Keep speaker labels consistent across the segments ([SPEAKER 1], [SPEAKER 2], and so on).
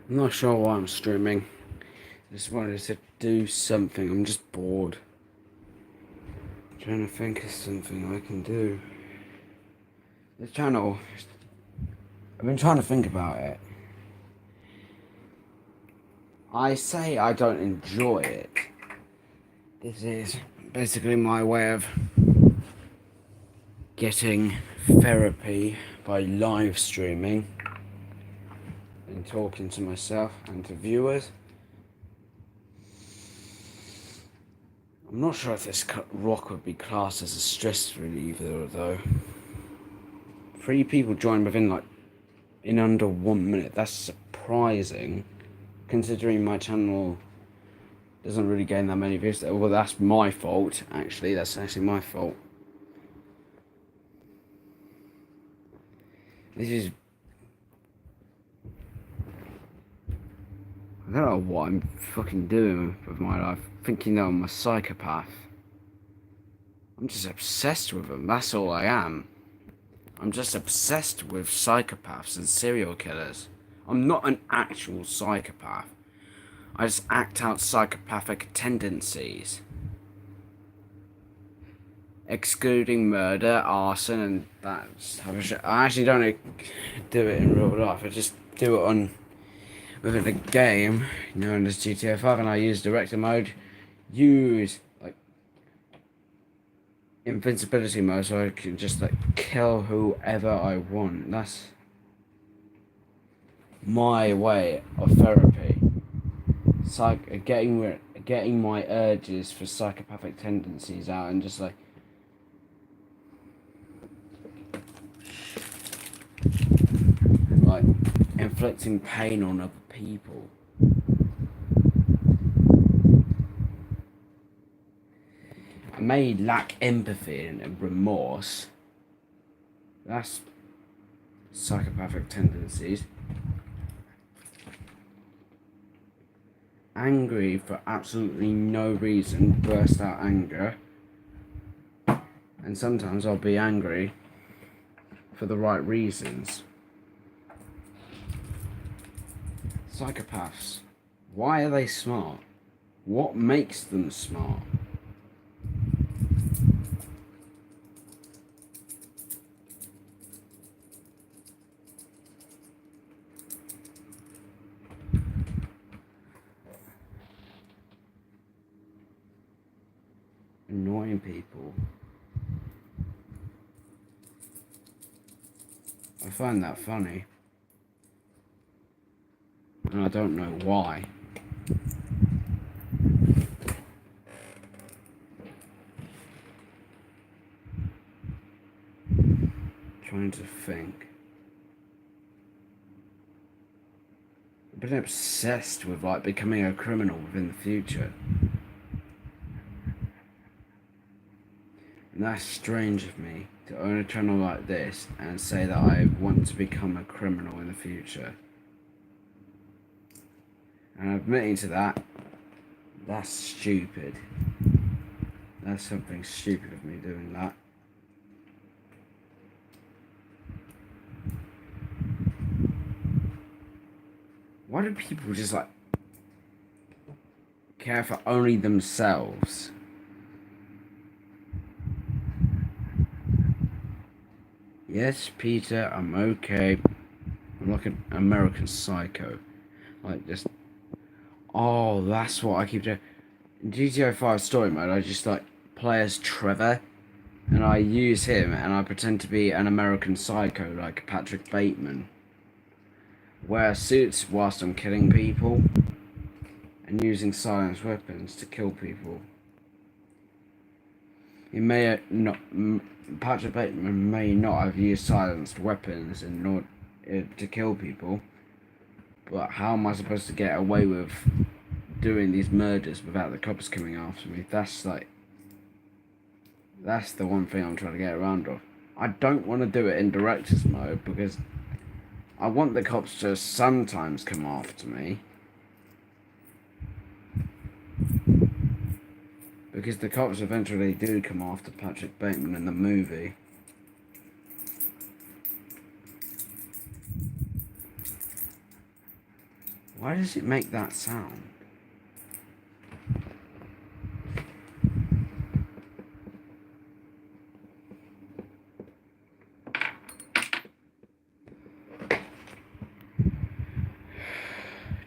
[SPEAKER 1] I'm not sure why I'm streaming. Just wanted to do something. I'm just bored. Trying to think of something I can do. The channel. I've been trying to think about it. I say I don't enjoy it. This is basically my way of getting therapy by live streaming and talking to myself and to viewers. I'm not sure if this rock would be classed as a stress reliever though. 3 people joined within in under 1 minute. That's surprising, considering my channel doesn't really gain that many views. Well, that's my fault, actually. That's actually my fault. This is... I don't know what I'm fucking doing with my life. Thinking that I'm a psychopath. I'm just obsessed with them. That's all I am. I'm just obsessed with psychopaths and serial killers. I'm not an actual psychopath. I just act out psychopathic tendencies. Excluding murder, arson, and that type of shit. I actually don't do it in real life. I just do it within a game known as GTA 5, and I use director mode. Use invincibility mode so I can just kill whoever I want. That's my way of therapy. Getting my urges for psychopathic tendencies out and just inflicting pain on other people. I may lack empathy and remorse. That's psychopathic tendencies. Angry for absolutely no reason, burst out anger. And sometimes I'll be angry for the right reasons. Psychopaths. Why are they smart? What makes them smart? Annoying people. I find that funny. And I don't know why. Trying to think. I've been obsessed with becoming a criminal within the future. And that's strange of me to own a channel like this and say that I want to become a criminal in the future. And admitting to that, that's stupid. That's something stupid of me doing that. Why do people just care for only themselves? Yes, Peter, I'm okay. I'm like an American Psycho. Oh, that's what I keep doing. In GTA 5 story mode, I just play as Trevor, and I use him, and I pretend to be an American Psycho like Patrick Bateman. Wear suits whilst I'm killing people, and using silenced weapons to kill people. He may not. Patrick Bateman may not have used silenced weapons in order to kill people, but how am I supposed to get away with doing these murders without the cops coming after me? That's the one thing I'm trying to get around of. I don't want to do it in director's mode because I want the cops to sometimes come after me. Because the cops eventually do come after Patrick Bateman in the movie. Why does it make that sound?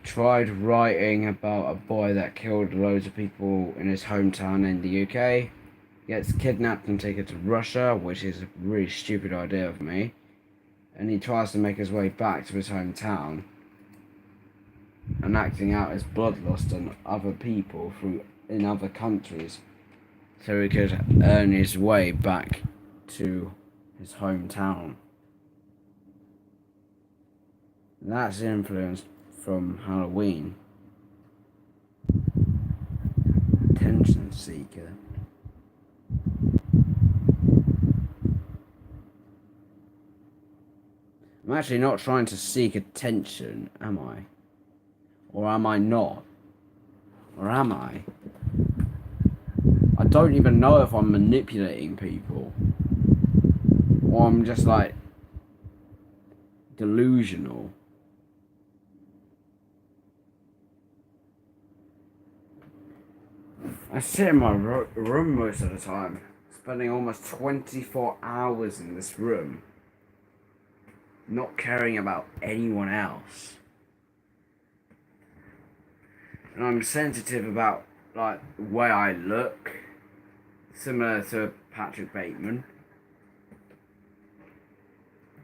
[SPEAKER 1] Tried writing about a boy that killed loads of people in his hometown in the UK. Gets kidnapped and taken to Russia, which is a really stupid idea of me. And he tries to make his way back to his hometown and acting out his bloodlust on other people in other countries so he could earn his way back to his hometown. And that's influenced from Halloween. Attention seeker. I'm actually not trying to seek attention, am I? Or am I not? Or am I? I don't even know if I'm manipulating people. Or I'm just like delusional. I sit in my room most of the time, spending almost 24 hours in this room, not caring about anyone else. And I'm sensitive about like the way I look, similar to Patrick Bateman.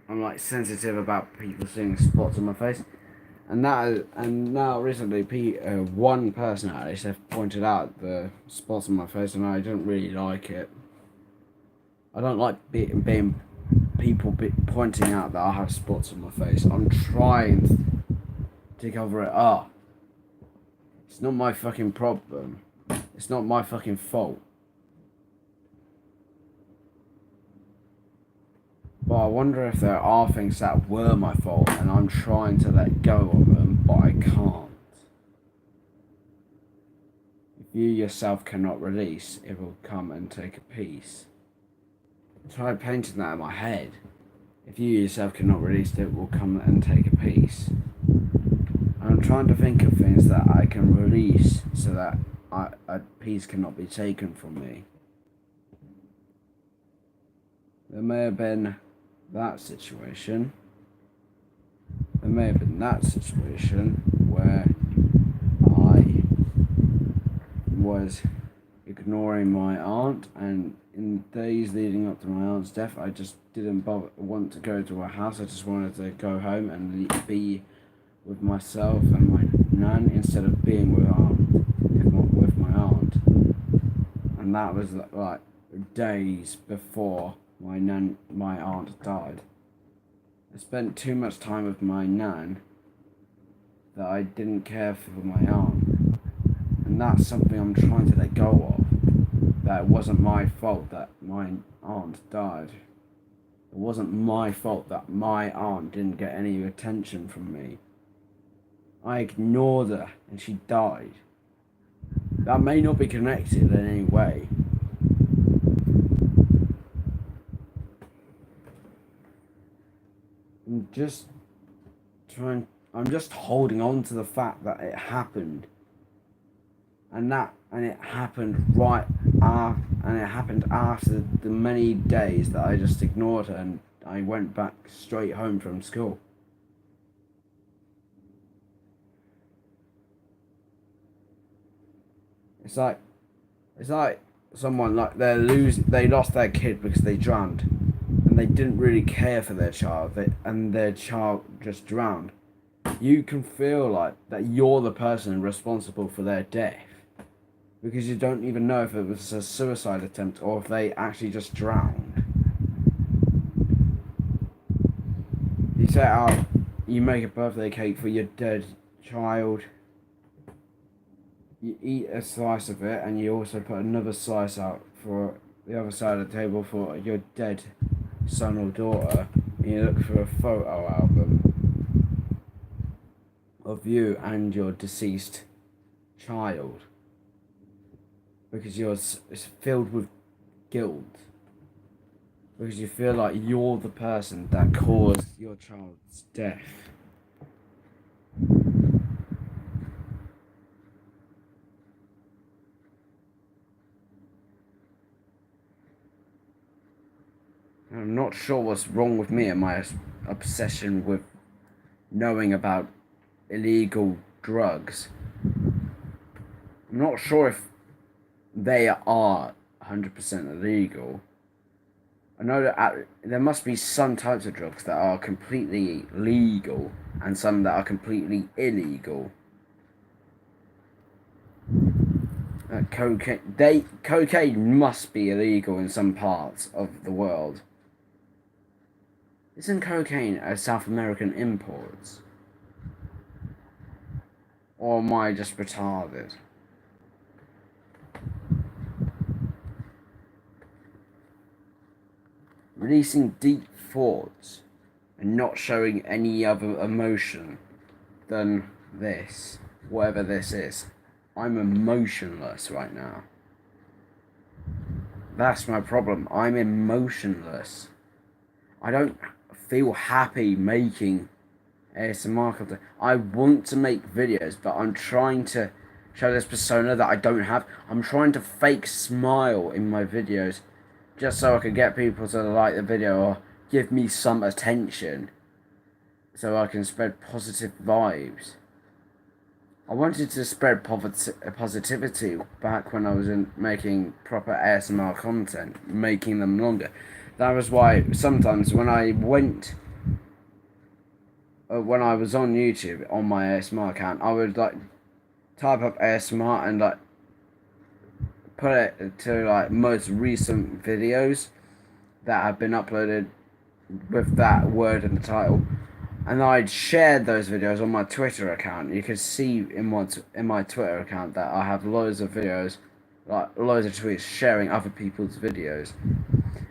[SPEAKER 1] I'm like sensitive about people seeing spots on my face. And now recently, one person at least have pointed out the spots on my face, and I don't really like it. I don't like being people pointing out that I have spots on my face. I'm trying to cover it up. It's not my fucking problem. It's not my fucking fault. But I wonder if there are things that were my fault, and I'm trying to let go of them, but I can't. If you yourself cannot release, it will come and take a piece. Try painting that in my head. If you yourself cannot release, it will come and take a piece. I'm trying to think of things that I can release so that a piece cannot be taken from me. There may have been that situation. There may have been that situation where I was ignoring my aunt, and in days leading up to my aunt's death, I just didn't want to go to her house. I just wanted to go home and be with myself and my nan instead of being with my aunt. And that was like days before my aunt died. I spent too much time with my nan that I didn't care for my aunt. And that's something I'm trying to let go of. That it wasn't my fault that my aunt died. It wasn't my fault that my aunt didn't get any attention from me. I ignored her and she died. That may not be connected in any way. I'm just holding on to the fact that it happened. And it happened and it happened after the many days that I just ignored her and I went back straight home from school. It's like someone like they lost their kid because they drowned, and they didn't really care for their child, and their child just drowned. You can feel like that you're the person responsible for their death, because you don't even know if it was a suicide attempt or if they actually just drowned. You set out, you make a birthday cake for your dead child. You eat a slice of it, and you also put another slice out for the other side of the table for your dead son or daughter. And you look for a photo album of you and your deceased child, because it's filled with guilt, because you feel like you're the person that caused your child's death. I'm not sure what's wrong with me and my obsession with knowing about illegal drugs. I'm not sure if they are 100% illegal. I know that there must be some types of drugs that are completely legal and some that are completely illegal. Cocaine must be illegal in some parts of the world. Isn't cocaine a South American import? Or am I just retarded? Releasing deep thoughts and not showing any other emotion than this, whatever this is. I'm emotionless right now. That's my problem. I'm emotionless. I don't feel happy making ASMR content. I want to make videos, but I'm trying to show this persona that I don't have. I'm trying to fake smile in my videos just so I can get people to like the video or give me some attention so I can spread positive vibes. I wanted to spread positivity back when I was making proper ASMR content, making them longer. That was why sometimes when I was on YouTube on my ASMR account, I would like type up ASMR and like put it to like most recent videos that have been uploaded with that word in the title, and I'd shared those videos on my Twitter account. You could see in my Twitter account that I have loads of videos, like loads of tweets sharing other people's videos,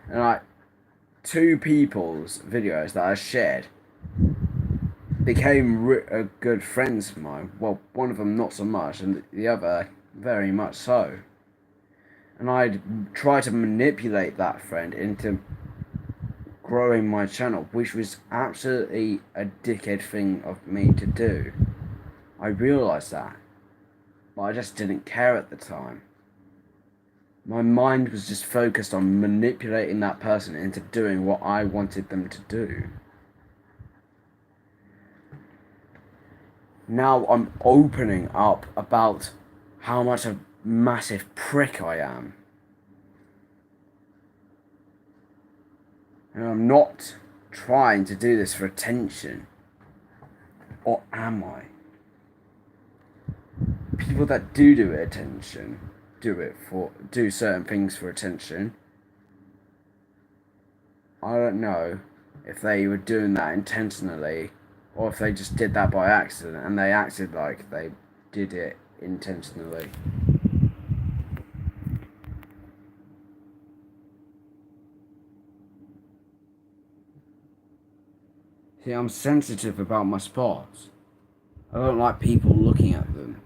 [SPEAKER 1] and like 2 people's videos that I shared became good friends of mine. Well, one of them not so much, and the other very much so. And I'd try to manipulate that friend into growing my channel, which was absolutely a dickhead thing of me to do. I realised that, but I just didn't care at the time. My mind was just focused on manipulating that person into doing what I wanted them to do. Now I'm opening up about how much a massive prick I am. And I'm not trying to do this for attention. Or am I? People that do attention do certain things for attention. I don't know if they were doing that intentionally or if they just did that by accident and they acted like they did it intentionally. See, I'm sensitive about my spots. I don't like people looking at them.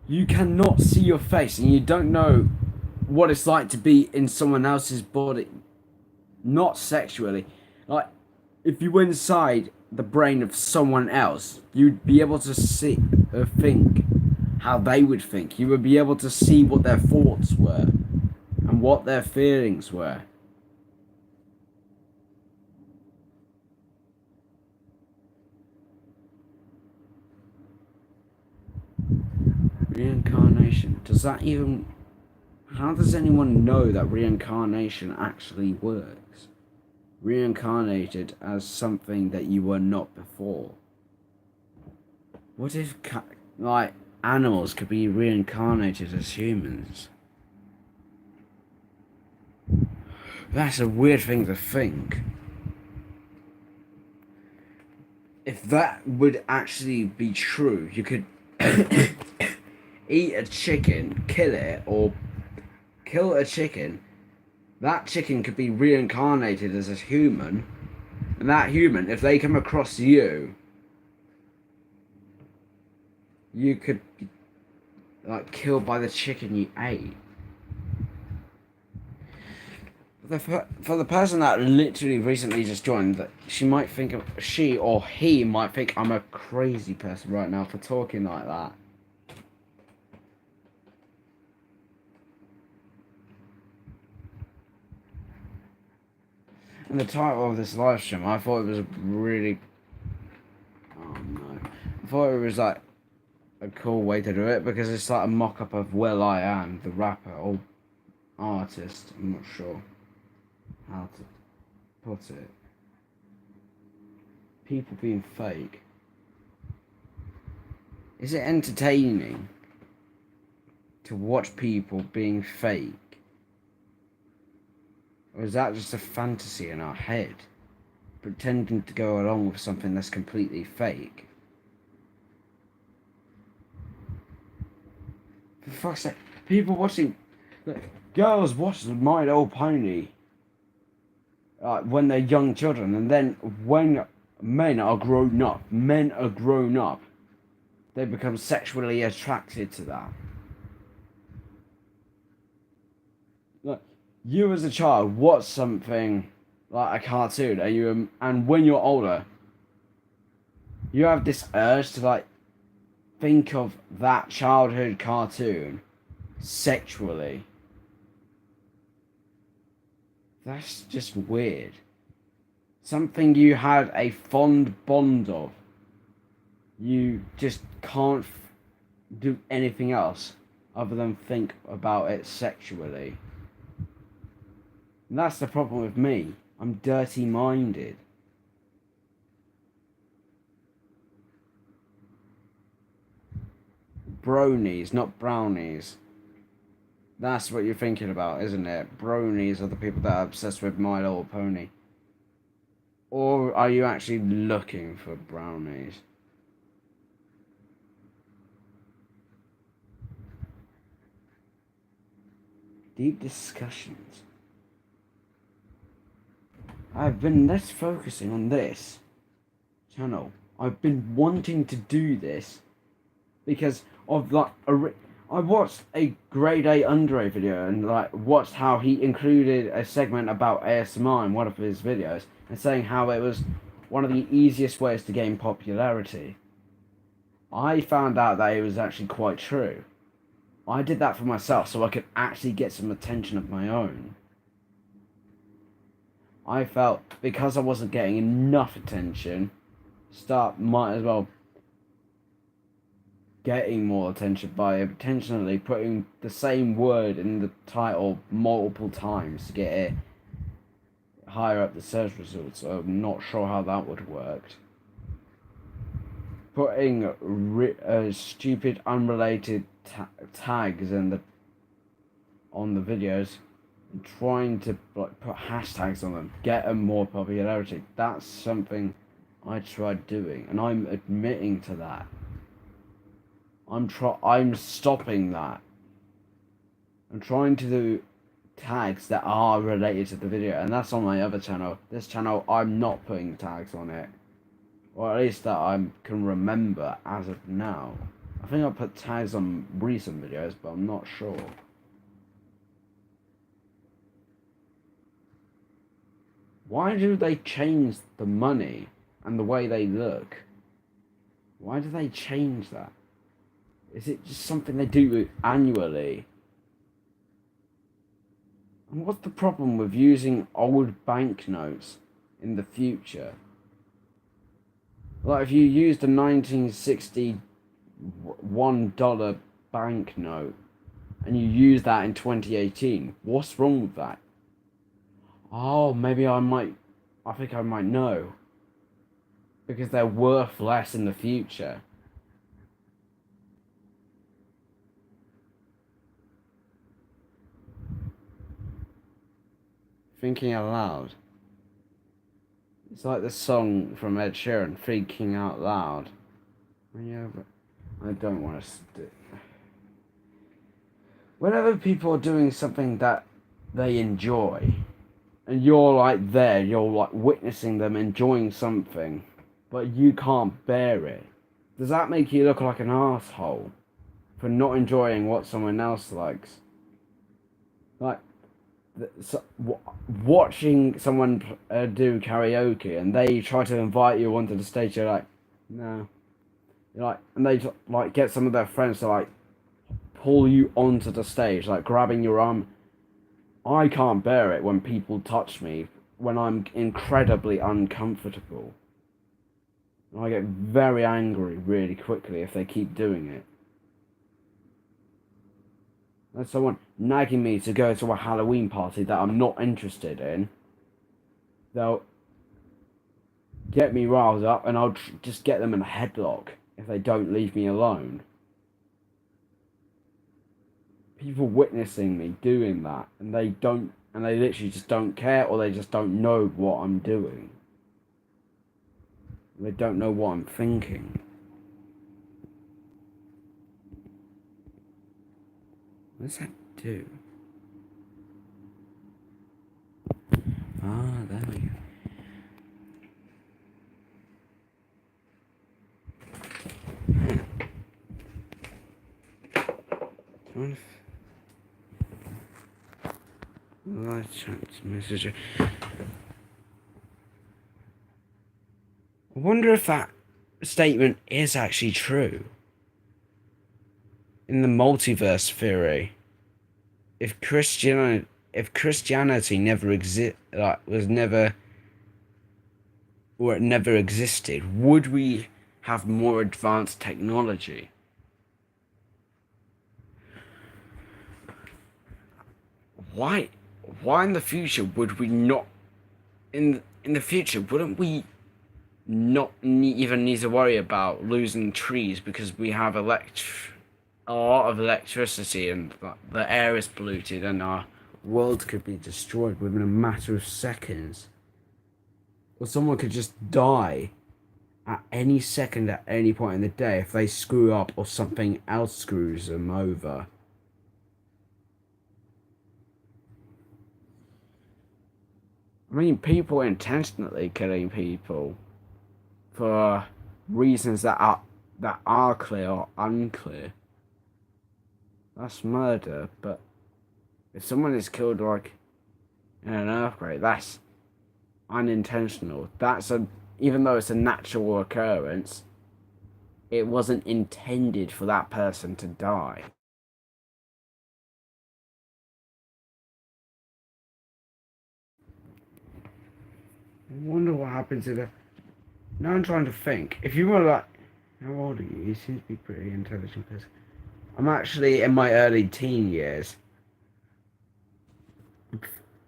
[SPEAKER 1] You cannot see your face and you don't know what it's like to be in someone else's body. Not sexually. Like, if you were inside the brain of someone else, you'd be able to see or think how they would think. You would be able to see what their thoughts were and what their feelings were. Reincarnation. Does that even... How does anyone know that reincarnation actually works? Reincarnated as something that you were not before. What if, like, animals could be reincarnated as humans? That's a weird thing to think. If that would actually be true, you could eat a chicken, kill it, or kill a chicken. That chicken could be reincarnated as a human, and that human, if they come across you, you could be, like, killed by the chicken you ate. For the person that literally recently just joined, that she or he might think I'm a crazy person right now for talking like that. And the title of this live stream, I thought it was really. Oh no. I thought it was like a cool way to do it because it's like a mock up of Will.I.Am, the rapper or artist. I'm not sure how to put it. People being fake. Is it entertaining to watch people being fake? Or is that just a fantasy in our head? Pretending to go along with something that's completely fake? For fuck's sake, people watching... Girls watch My Little Pony when they're young children, and then when men are grown up, they become sexually attracted to that. Look, you as a child watch something like a cartoon, and when you're older, you have this urge to like think of that childhood cartoon sexually. That's just weird. Something you had a fond bond of. You just can't do anything else other than think about it sexually. And that's the problem with me. I'm dirty-minded. Bronies, not brownies. That's what you're thinking about, isn't it? Bronies are the people that are obsessed with My Little Pony. Or are you actually looking for brownies? Deep discussions. I've been less focusing on this channel. I've been wanting to do this because of like I watched a grade A under A video and like watched how he included a segment about ASMR in one of his videos and saying how it was one of the easiest ways to gain popularity. I found out that it was actually quite true. I did that for myself so I could actually get some attention of my own. I felt because I wasn't getting enough attention, might as well getting more attention by intentionally putting the same word in the title multiple times to get it higher up the search results. So I'm not sure how that would work. Putting stupid unrelated tags on the videos, and trying to like put hashtags on them, get them more popularity. That's something I tried doing, and I'm admitting to that. I'm stopping that. I'm trying to do tags that are related to the video, and that's on my other channel. This channel, I'm not putting tags on it. Or at least that I can remember as of now. I think I put tags on recent videos, but I'm not sure. Why do they change the money and the way they look? Why do they change that? Is it just something they do annually? And what's the problem with using old banknotes in the future? Like if you used a 1960 $1 banknote and you use that in 2018, what's wrong with that? Oh, maybe I think I might know. Because they're worth less in the future. Thinking out loud. It's like the song from Ed Sheeran, Thinking Out Loud. I don't want to... Whenever people are doing something that they enjoy, and you're like there, you're like witnessing them enjoying something, but you can't bear it, does that make you look like an asshole for not enjoying what someone else likes? Like, watching someone do karaoke and they try to invite you onto the stage, you're like, no. You're like, and they like get some of their friends to like pull you onto the stage, like grabbing your arm. I can't bear it when people touch me when I'm incredibly uncomfortable. I get very angry really quickly if they keep doing it. There's someone nagging me to go to a Halloween party that I'm not interested in. They'll get me riled up and I'll just get them in a headlock if they don't leave me alone. People witnessing me doing that and they literally just don't care, or they just don't know what I'm doing. They don't know what I'm thinking. What does that do? Ah, there we go. Live chat message. I wonder if that statement is actually true. In the multiverse theory, if Christianity never it never existed, would we have more advanced technology? Why in the future would we not? In the future, wouldn't we not even need to worry about losing trees because we have a lot of electricity, and the air is polluted and our world could be destroyed within a matter of seconds? Or someone could just die at any second at any point in the day if they screw up or something else screws them over. I mean, people intentionally killing people for reasons that are clear or unclear, that's murder. But if someone is killed like in an earthquake, that's unintentional. Even though it's a natural occurrence, it wasn't intended for that person to die. I wonder what happens if now I'm trying to think. If you were like, how old are you? You seem to be pretty intelligent person. I'm actually in my early teen years.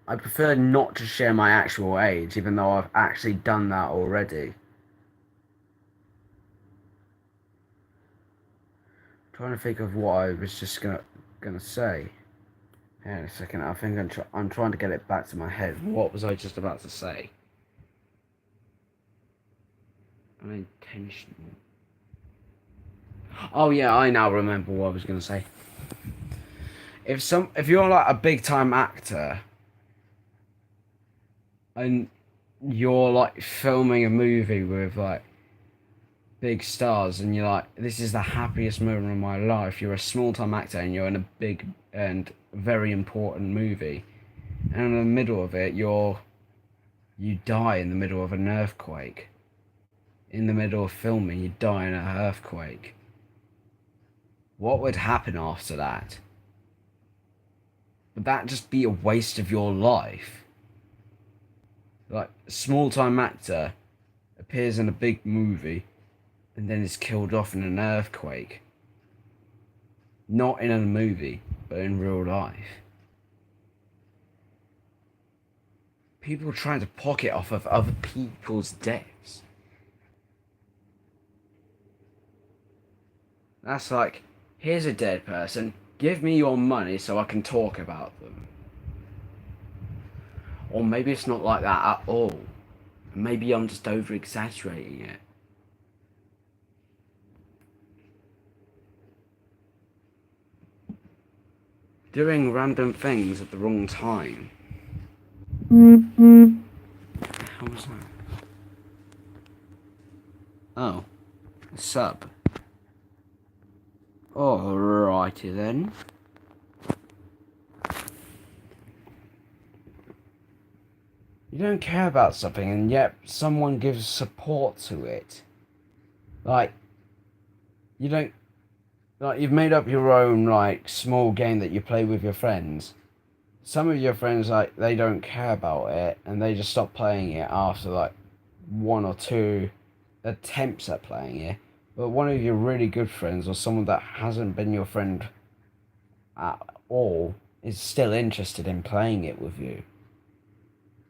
[SPEAKER 1] I prefer not to share my actual age, even though I've actually done that already. I'm trying to think of what I was just gonna say. Hang on a second. I think I'm trying to get it back to my head. What was I just about to say? Unintentional. Oh yeah, I now remember what I was gonna say. If you're like a big time actor and you're like filming a movie with like big stars and you're like, this is the happiest moment of my life. You're a small time actor and you're in a big and very important movie, and in the middle of it you die in the middle of an earthquake. In the middle of filming, you die in an earthquake. What would happen after that? Would that just be a waste of your life? Like, small time actor appears in a big movie and then is killed off in an earthquake. Not in a movie, but in real life. People trying to pocket off of other people's deaths. That's like, here's a dead person, give me your money so I can talk about them. Or maybe it's not like that at all. Maybe I'm just over exaggerating it. Doing random things at the wrong time. How was that? Oh, a sub. Alrighty then. You don't care about something and yet someone gives support to it. Like, you don't, like, you've made up your own, like, small game that you play with your friends. some of your friends, like, they don't care about it and they just stop playing it after like one or two attempts at playing it. But one of your really good friends or someone that hasn't been your friend at all is still interested in playing it with you.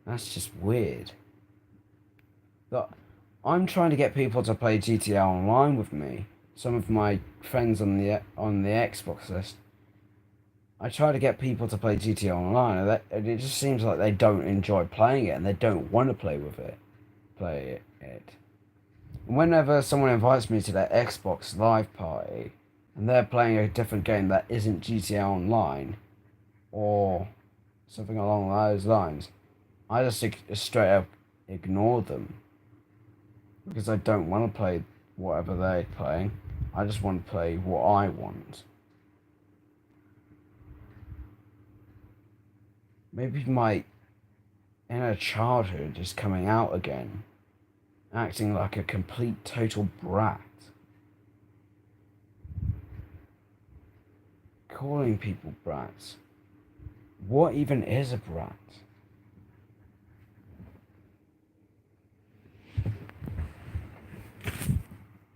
[SPEAKER 1] That's just weird. But I'm trying to get people to play GTA Online with me. Some of my friends on the Xbox list. I try to get people to play GTA Online, and it just seems like they don't enjoy playing it, and they don't want to play it. And whenever someone invites me to their Xbox Live party, and they're playing a different game that isn't GTA Online, or something along those lines, I just straight up ignore them. Because I don't want to play whatever they're playing. I just want to play what I want. Maybe my inner childhood is coming out again, acting like a complete total brat. Calling people brats. What even is a brat?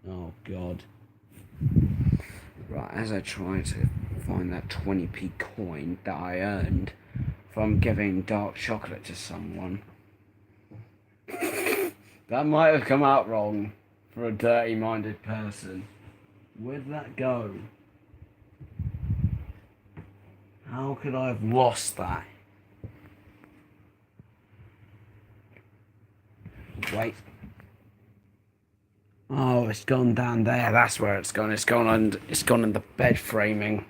[SPEAKER 1] Oh God. Right, as I try to find that 20p coin that I earned from giving dark chocolate to someone. That might have come out wrong for a dirty-minded person. Where'd that go? How could I have lost that? Wait. Oh, it's gone down there. That's where it's gone. It's gone in the bed framing.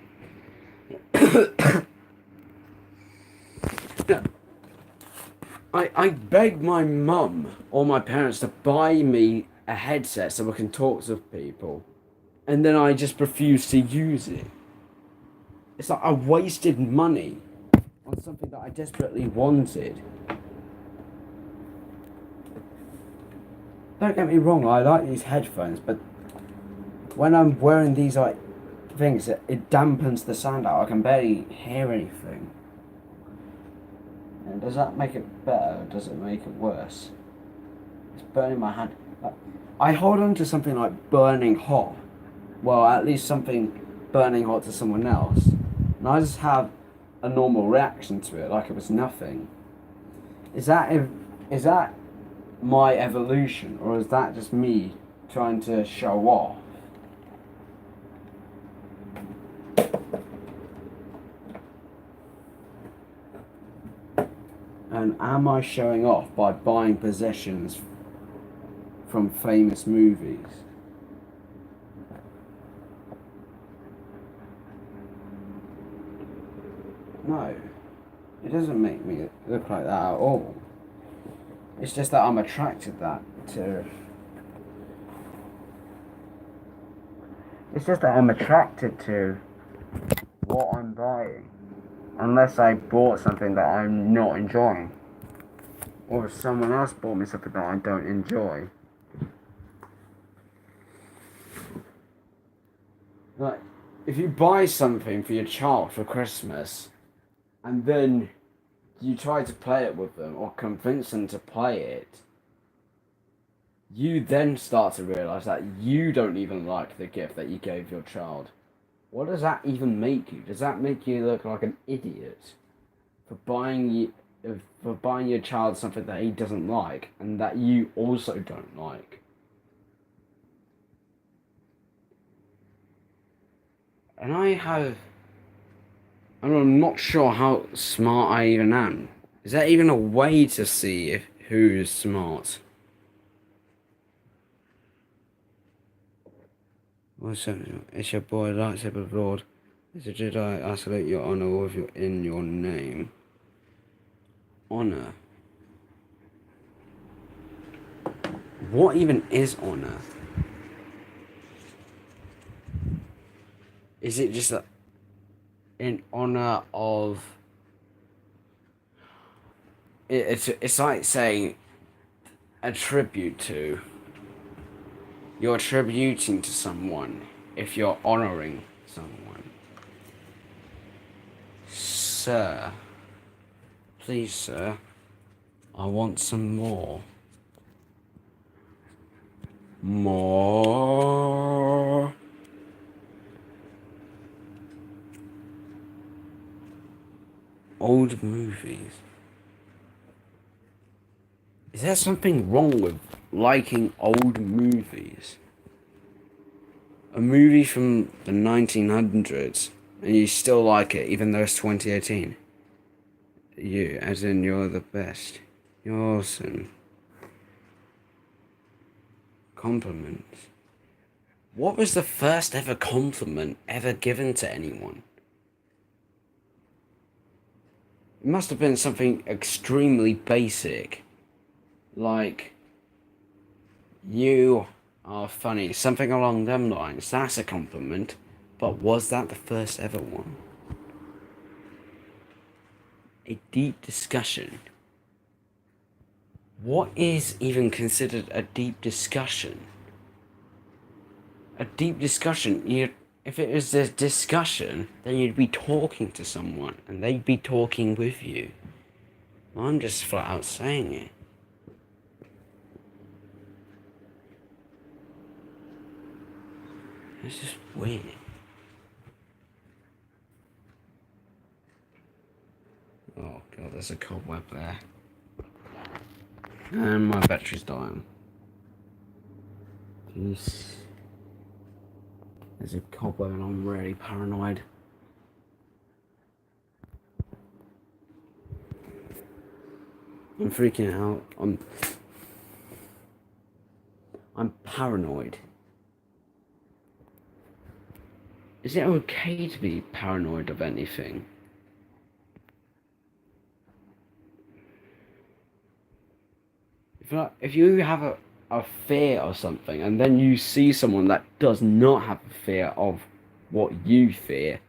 [SPEAKER 1] I begged my mum or my parents to buy me a headset so I can talk to people, and then I just refused to use it. It's like I wasted money on something that I desperately wanted. Don't get me wrong, I like these headphones, but when I'm wearing these like things, it dampens the sound out. I can barely hear anything. And does that make it better or does it make it worse? It's burning my hand. I hold on to something like burning hot. Well, at least something burning hot to someone else. And I just have a normal reaction to it, like it was nothing. Is that my evolution, or is that just me trying to show off? And am I showing off by buying possessions from famous movies? No, it doesn't make me look like that at all. It's just that I'm attracted to. It's just that I'm attracted to what I'm buying, unless I bought something that I'm not enjoying, or if someone else bought me something that I don't enjoy. Like, if you buy something for your child for Christmas, and then you try to play it with them or convince them to play it, you then start to realise that you don't even like the gift that you gave your child. What does that even make you? Does that make you look like an idiot for buying your child something that he doesn't like and that you also don't like? And I'm not sure how smart I even am. Is there even a way to see who is smart? What's up? It's your boy, Lightsaber Lord. It's a Jedi. I salute your honor with in your name. Honor. What even is honor? Is it just in honor of? It's like saying a tribute to. You're attributing to someone if you're honoring someone. Sir. Please, sir. I want some more. More. Old movies. Is there something wrong with liking old movies? A movie from the 1900s, and you still like it, even though it's 2018. You, as in you're the best. You're awesome. Compliments. What was the first ever compliment ever given to anyone? It must have been something extremely basic. Like, you are funny. Something along them lines. That's a compliment. But was that the first ever one? A deep discussion. What is even considered a deep discussion? A deep discussion, if it was a discussion, then you'd be talking to someone, and they'd be talking with you. I'm just flat out saying it. It's just weird. Oh god, there's a cobweb there. And my battery's dying. Jeez. There's a cobweb and I'm really paranoid. I'm freaking out. I'm paranoid. Is it okay to be paranoid of anything? If you have a fear of something and then you see someone that does not have a fear of what you fear,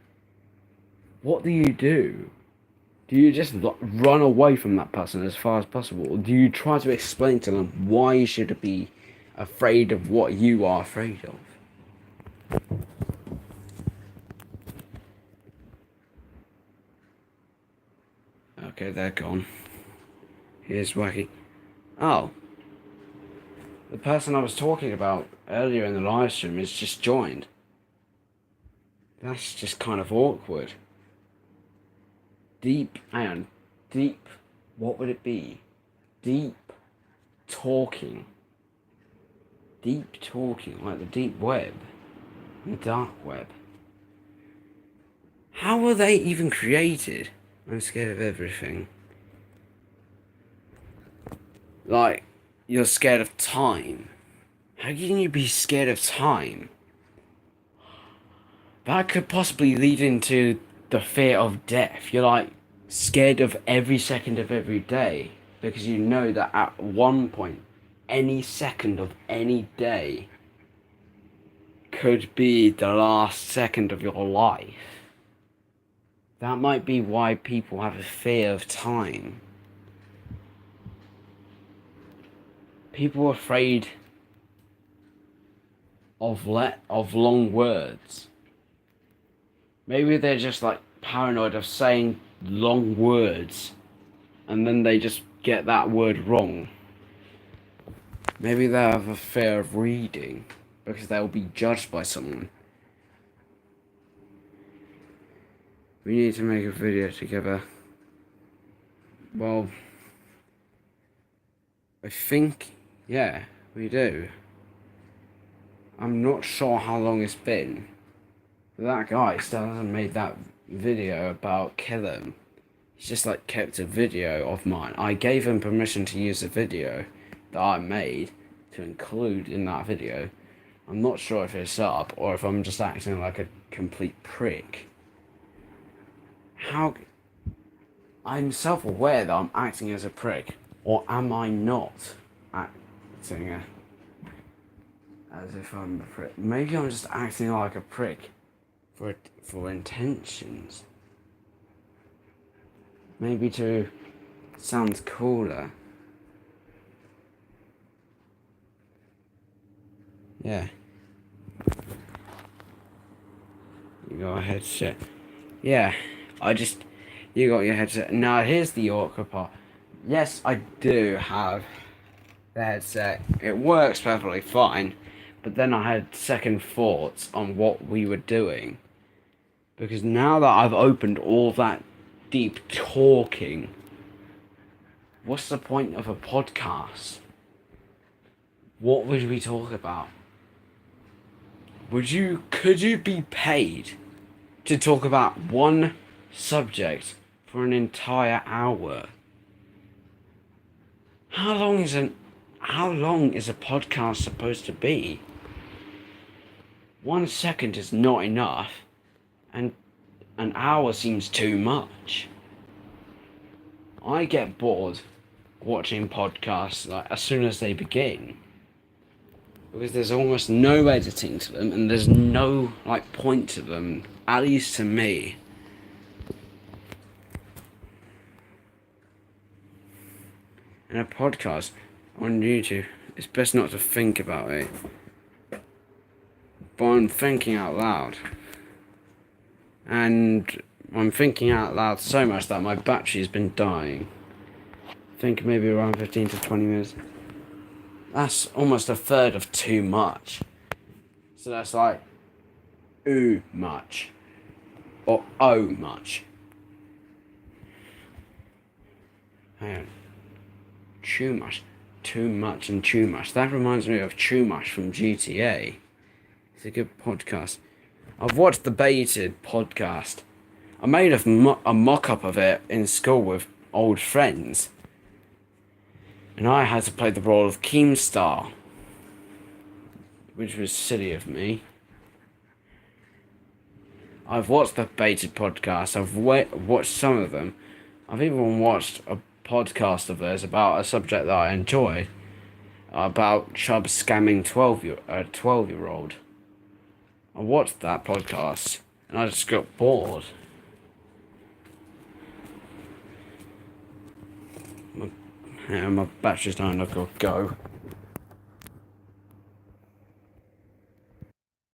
[SPEAKER 1] what do you do? Do you just run away from that person as far as possible? Or do you try to explain to them why you should be afraid of what you are afraid of? Okay, they're gone. Here's Wacky. Oh. The person I was talking about earlier in the live stream has just joined. That's just kind of awkward. Deep, what would it be? Deep talking. Deep talking, like the deep web. The dark web. How were they even created? I'm scared of everything. Like, you're scared of time. How can you be scared of time? That could possibly lead into the fear of death. You're like scared of every second of every day because you know that at one point, any second of any day could be the last second of your life. That might be why people have a fear of time. People are afraid of long words. Maybe they're just like paranoid of saying long words and then they just get that word wrong. Maybe they have a fear of reading because they'll be judged by someone. We need to make a video together. Well, I think, yeah, we do. I'm not sure how long it's been. That guy still hasn't made that video about killing. He's just like kept a video of mine. I gave him permission to use a video that I made to include in that video. I'm not sure if it's up or if I'm just acting like a complete prick. How... I'm self-aware that I'm acting as a prick. Or am I not acting as if I'm a prick? Maybe I'm just acting like a prick for intentions. Maybe to sound cooler. Yeah. You go ahead, shit. Yeah, I just... You got your headset. Now here's the awkward part. Yes, I do have the headset. It works perfectly fine, but then I had second thoughts on what we were doing. Because now that I've opened all that deep talking, what's the point of a podcast? What would we talk about? Could you be paid to talk about one subject for an entire hour? How long is a podcast supposed to be? 1 second is not enough, and an hour seems too much. I get bored watching podcasts like as soon as they begin, because there's almost no editing to them and there's no like point to them, at least to me. And a podcast on YouTube, it's best not to think about it, but I'm thinking out loud, and I'm thinking out loud so much that my battery's been dying. I think maybe around 15 to 20 minutes. That's almost a third of too much. So that's like ooh much or oh much. Hang on. Too much and too much. That reminds me of Too Much from GTA. It's a good podcast. I've watched the Baited podcast. I made a mock-up of it in school with old friends. And I had to play the role of Keemstar, which was silly of me. I've watched the Baited podcast. I've watched some of them. I've even watched a podcast of theirs about a subject that I enjoy, about Chubb scamming 12-year-old. I watched that podcast and I just got bored. My battery's dying. I've got to go.